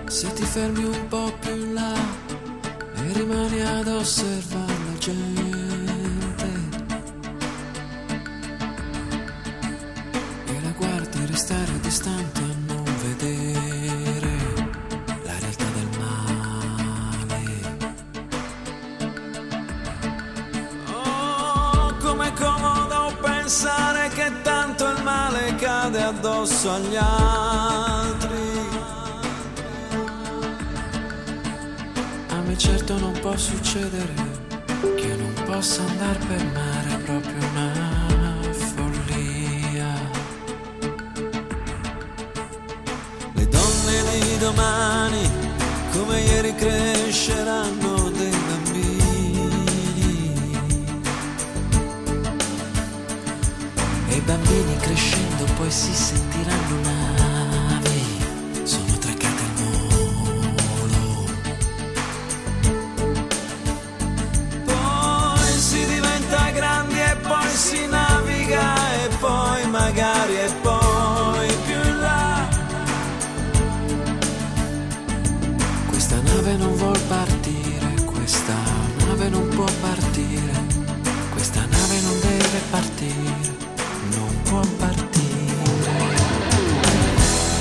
Se ti fermi un po' più in là e rimani ad osservare la gente e la guardi restare distante a non vedere la realtà del male. Oh, com'è comodo pensare che tanto il male cade addosso agli altri. Certo non può succedere che io non possa andare per mare, è proprio una follia. Le donne di domani come ieri cresceranno dei bambini e i bambini crescendo poi si sentiranno navi, sono traccate al molo. Si naviga e poi magari e poi più in là. Questa nave non vuol partire, questa nave non può partire, questa nave non deve partire, non può partire.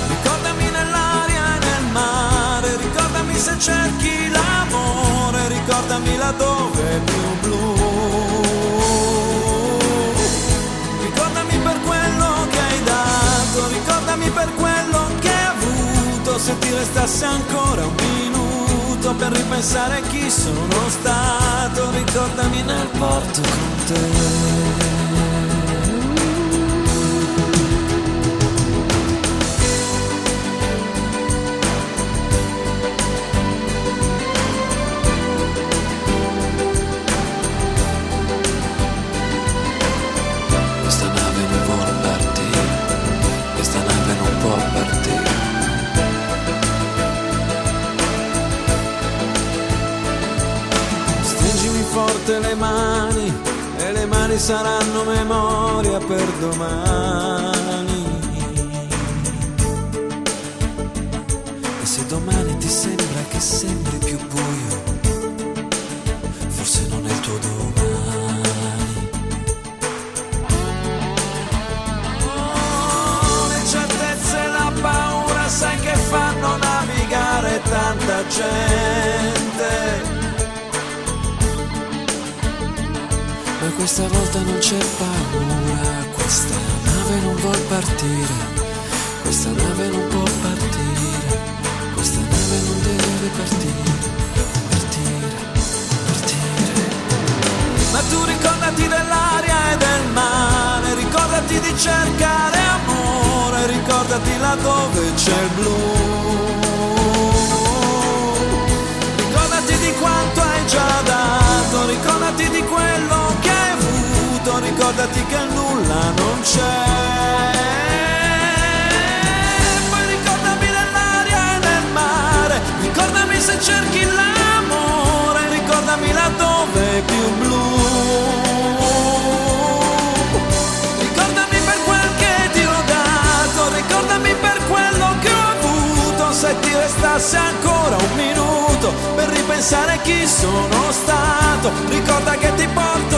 Ricordami nell'aria e nel mare, ricordami se cerchi l'amore, ricordami laddove è più blu. Ricordami per quello che hai avuto, se ti restasse ancora un minuto per ripensare chi sono stato, ricordami nel porto con te. Le mani e le mani saranno memoria per domani. E se domani ti sembra che sembri più buio, forse non è il tuo domani. Oh, le certezze e la paura sai che fanno navigare tanta gente. Ma questa volta non c'è paura, questa nave non vuol partire, questa nave non può partire, questa nave non deve partire, partire, partire. Ma tu ricordati dell'aria e del mare, ricordati di cercare amore, ricordati laddove c'è il blu. Ricordati di quanto hai già dato, ricordati di quello che hai avuto, ricordati che nulla non c'è. Poi ricordami nell'aria e nel mare, ricordami se cerchi l'amore, ricordami laddove è più blu. Ricordami per quel che ti ho dato, ricordami per quello che ho avuto, se ti restasse ancora un minuto per ripensare chi sono stato, ricorda che ti porto